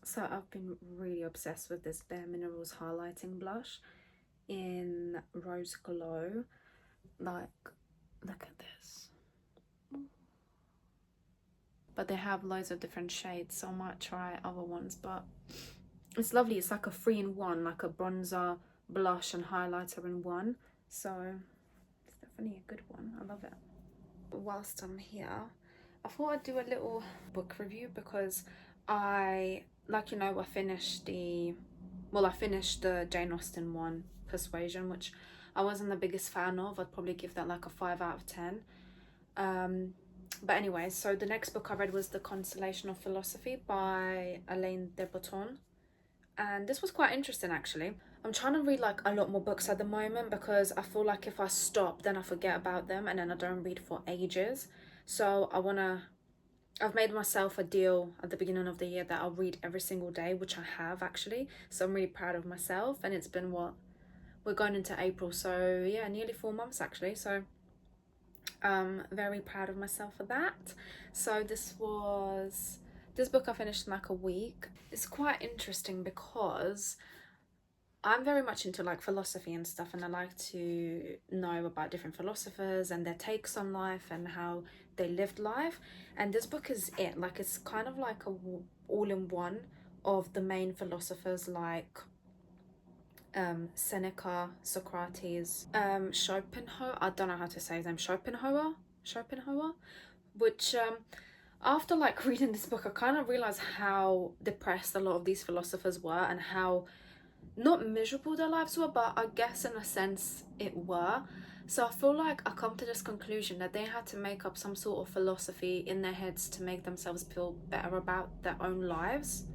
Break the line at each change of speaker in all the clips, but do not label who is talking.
So I've been really obsessed with this Bare Minerals highlighting blush in Rose Glow. Like, look at this. But they have loads of different shades, so I might try other ones. But it's lovely. It's like a 3-in-1, like a bronzer, blush and highlighter in one. So it's definitely a good one. I love it. Whilst I'm here, I thought I'd do a little book review because I finished the Jane Austen one, Persuasion, which I wasn't the biggest fan of. I'd probably give that like a 5 out of 10. But anyway, so the next book I read was The Consolation of Philosophy by Alain de Botton. And this was quite interesting actually. I'm trying to read like a lot more books at the moment because I feel like if I stop then I forget about them and then I don't read for ages. So I've made myself a deal at the beginning of the year that I'll read every single day, which I have actually. So I'm really proud of myself, and it's been we're going into April, so yeah, nearly 4 months actually. So very proud of myself for that. So this book I finished in like a week. It's quite interesting because I'm very much into like philosophy and stuff, and I like to know about different philosophers and their takes on life and how they lived life. And this book is it. Like it's kind of like a all-in-one of the main philosophers like Seneca, Socrates, Schopenhauer. I don't know how to say his name. Schopenhauer, which after like reading this book, I kind of realized how depressed a lot of these philosophers were and how not miserable their lives were, but I guess in a sense it were. So I feel like I come to this conclusion that they had to make up some sort of philosophy in their heads to make themselves feel better about their own lives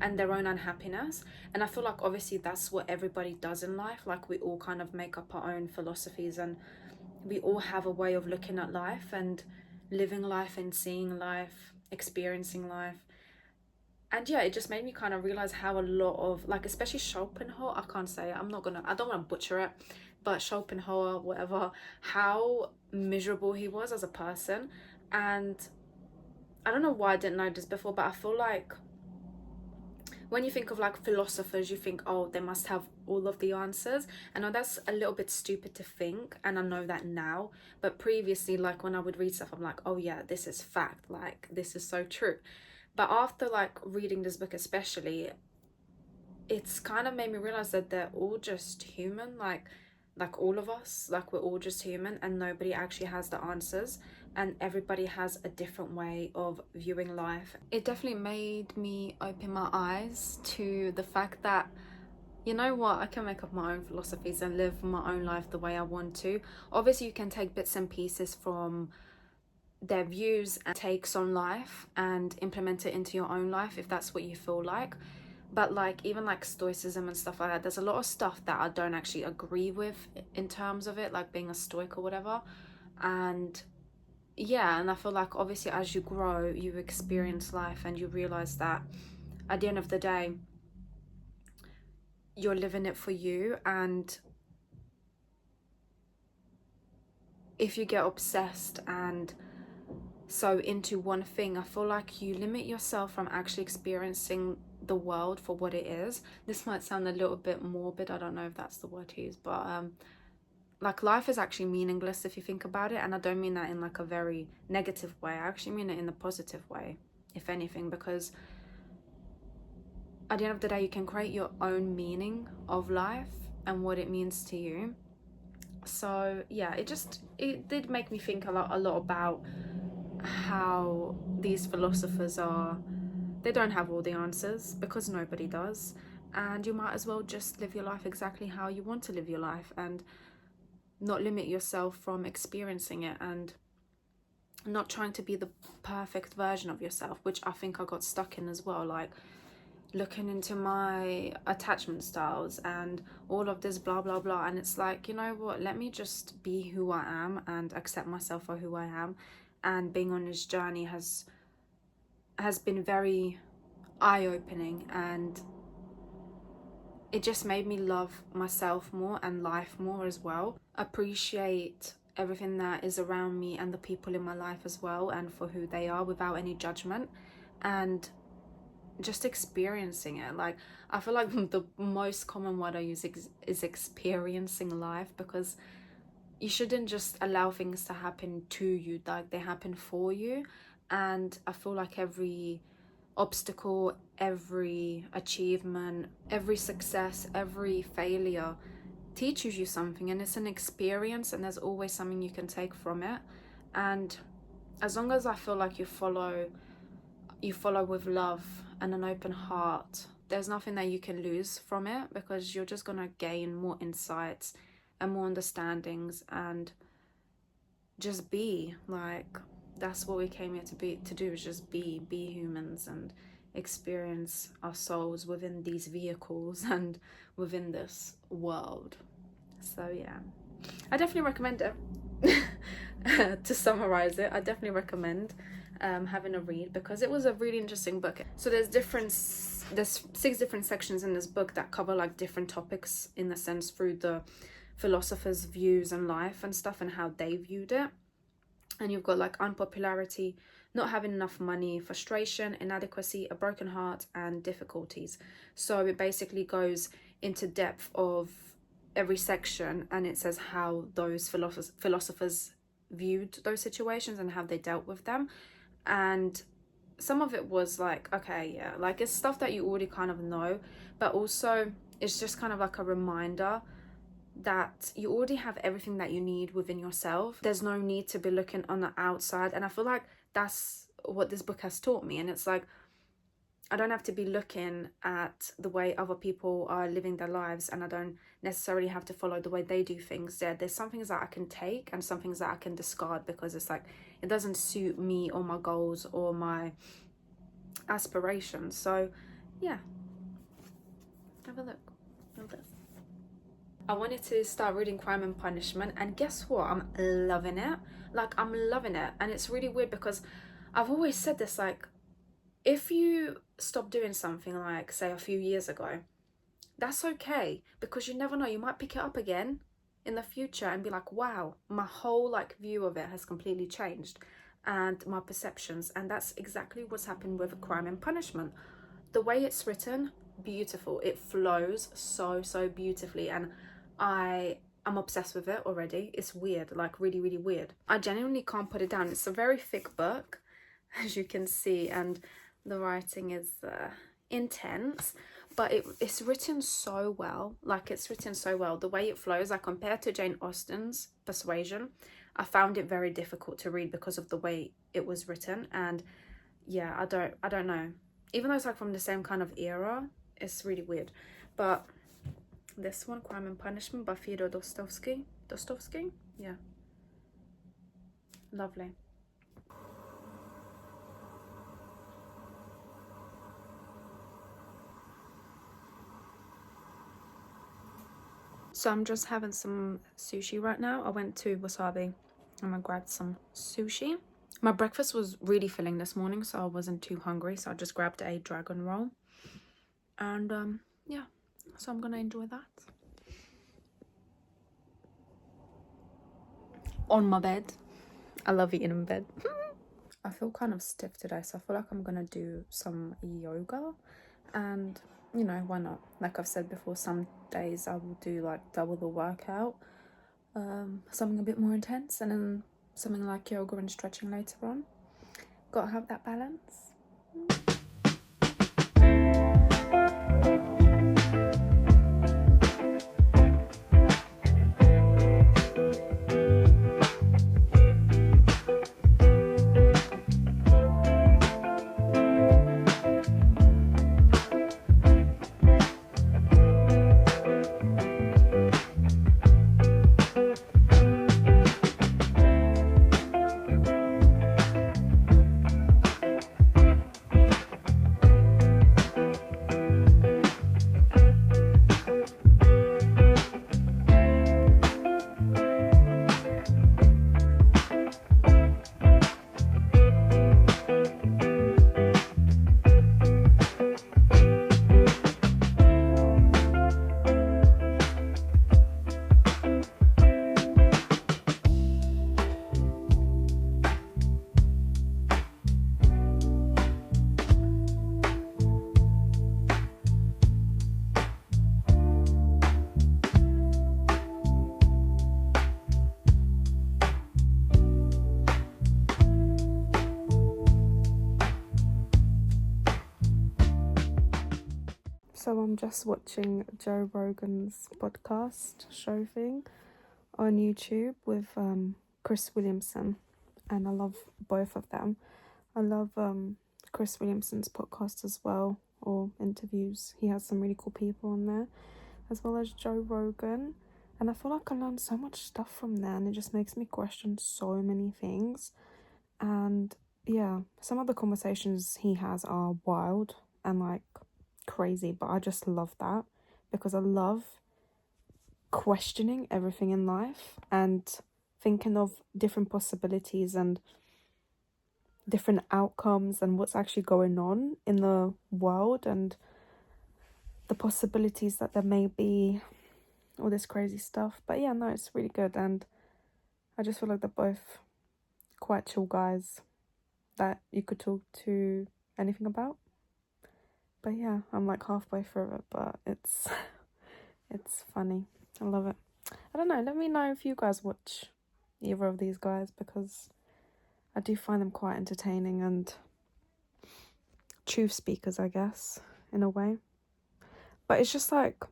and their own unhappiness. And I feel like obviously that's what everybody does in life. Like we all kind of make up our own philosophies, and we all have a way of looking at life and living life and seeing life, experiencing life. And yeah, it just made me kind of realize how a lot of like, especially Schopenhauer, I can't say it, I don't want to butcher it, but Schopenhauer, whatever, how miserable he was as a person. And I don't know why I didn't know this before, but I feel like when you think of like philosophers, you think, oh, they must have all of the answers. I know that's a little bit stupid to think, and I know that now, but previously, like when I would read stuff, I'm like, oh yeah, this is fact, like this is so true. But after like reading this book especially, it's kind of made me realize that they're all just human, like all of us, like we're all just human and nobody actually has the answers, and everybody has a different way of viewing life. It definitely made me open my eyes to the fact that, you know what, I can make up my own philosophies and live my own life the way I want to. Obviously you can take bits and pieces from their views and takes on life and implement it into your own life if that's what you feel like. But like even like stoicism and stuff like that, there's a lot of stuff that I don't actually agree with in terms of it, like being a stoic or whatever. And yeah, and I feel like obviously as you grow you experience life and you realize that at the end of the day you're living it for you. And if you get obsessed and so into one thing, I feel like you limit yourself from actually experiencing the world for what it is. This might sound a little bit morbid, I don't know if that's the word to use, but like life is actually meaningless if you think about it. And I don't mean that in like a very negative way, I actually mean it in a positive way, if anything, because at the end of the day you can create your own meaning of life and what it means to you. So yeah, it did make me think a lot about how these philosophers they don't have all the answers, because nobody does, and you might as well just live your life exactly how you want to live your life and not limit yourself from experiencing it, and not trying to be the perfect version of yourself, which I think I got stuck in as well, like looking into my attachment styles and all of this blah blah blah. And it's like, you know what, let me just be who I am and accept myself for who I am. And being on this journey has been very eye-opening, and it just made me love myself more and life more as well, appreciate everything that is around me and the people in my life as well, and for who they are without any judgment. And just experiencing it. Like, I feel like the most common word I use is experiencing life, because you shouldn't just allow things to happen to you, like they happen for you. And I feel like every obstacle, every achievement, every success, every failure teaches you something, and it's an experience, and there's always something you can take from it. And as long as I feel like you follow with love and an open heart, there's nothing that you can lose from it, because you're just gonna gain more insights and more understandings, and just be like, that's what we came here to do, is just be humans and experience our souls within these vehicles and within this world. So yeah, I definitely recommend it. To summarize it, I definitely recommend having a read, because it was a really interesting book. So there's 6 different sections in this book that cover like different topics, in the sense through the philosophers' views on life and stuff, and how they viewed it. And you've got like unpopularity, not having enough money, frustration, inadequacy, a broken heart, and difficulties. So it basically goes into depth of every section, and it says how those philosophers viewed those situations and how they dealt with them. And some of it was like, okay, yeah, like it's stuff that you already kind of know, but also it's just kind of like a reminder that you already have everything that you need within yourself. There's no need to be looking on the outside. And I feel like that's what this book has taught me. And it's like, I don't have to be looking at the way other people are living their lives, and I don't necessarily have to follow the way they do things. There's some things that I can take and some things that I can discard, because it's like, it doesn't suit me or my goals or my aspirations. So yeah, have a look at this. I wanted to start reading Crime and Punishment, and guess what? I'm loving it. Like, I'm loving it. And it's really weird, because I've always said this, like, if you stop doing something, like, say, a few years ago, that's okay, because you never know. You might pick it up again in the future and be like, wow, my whole, like, view of it has completely changed, and my perceptions. And that's exactly what's happened with Crime and Punishment. The way it's written, beautiful. It flows so beautifully, and I'm obsessed with it already. It's weird, like really, really weird. I genuinely can't put it down. It's a very thick book, as you can see, and the writing is intense, but it's written so well. Like, it's written so well. The way it flows, like compared to Jane Austen's Persuasion, I found it very difficult to read because of the way it was written. And yeah, I don't know. Even though it's like from the same kind of era, it's really weird. But this one, Crime and Punishment by Fyodor Dostoevsky. Yeah, lovely. So I'm just having some sushi right now. I went to Wasabi and I grabbed some sushi. My breakfast was really filling this morning, so I wasn't too hungry, so I just grabbed a dragon roll. And yeah, so I'm gonna enjoy that on my bed. I love eating in bed. I feel kind of stiff today, so I feel like I'm gonna do some yoga, and you know, why not? Like I've said before, some days I will do like double the workout, something a bit more intense, and then something like yoga and stretching later on. Gotta have that balance.
So I'm just watching Joe Rogan's podcast show thing on YouTube with Chris Williamson, and I love both of them. I love Chris Williamson's podcast as well, or interviews. He has some really cool people on there, as well as Joe Rogan. And I feel like I learned so much stuff from there, and it just makes me question so many things. And yeah, some of the conversations he has are wild and like crazy, but I just love that because I love questioning everything in life and thinking of different possibilities and different outcomes and what's actually going on in the world and the possibilities that there may be, all this crazy stuff. But yeah, no, it's really good, and I just feel like they're both quite chill guys that you could talk to anything about. But yeah, I'm like halfway through it, but it's it's funny. I love it. I don't know, let me know if you guys watch either of these guys, because I do find them quite entertaining and truth speakers, I guess, in a way. But it's just like,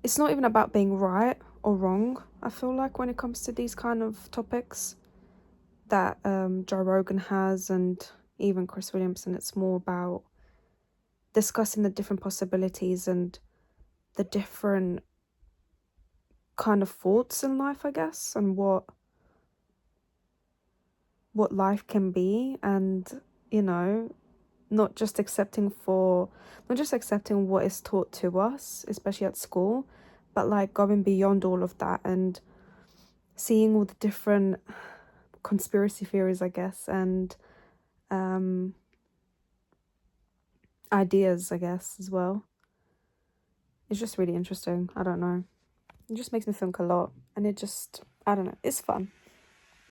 it's not even about being right or wrong, I feel like, when it comes to these kind of topics that Joe Rogan has, and even Chris Williamson. It's more about discussing the different possibilities and the different kind of thoughts in life, I guess, and what life can be, and not just accepting what is taught to us, especially at school, but like going beyond all of that and seeing all the different conspiracy theories, I guess, and ideas, I guess, as well. It's just really interesting. I don't know. It just makes me think a lot, and I don't know, it's fun.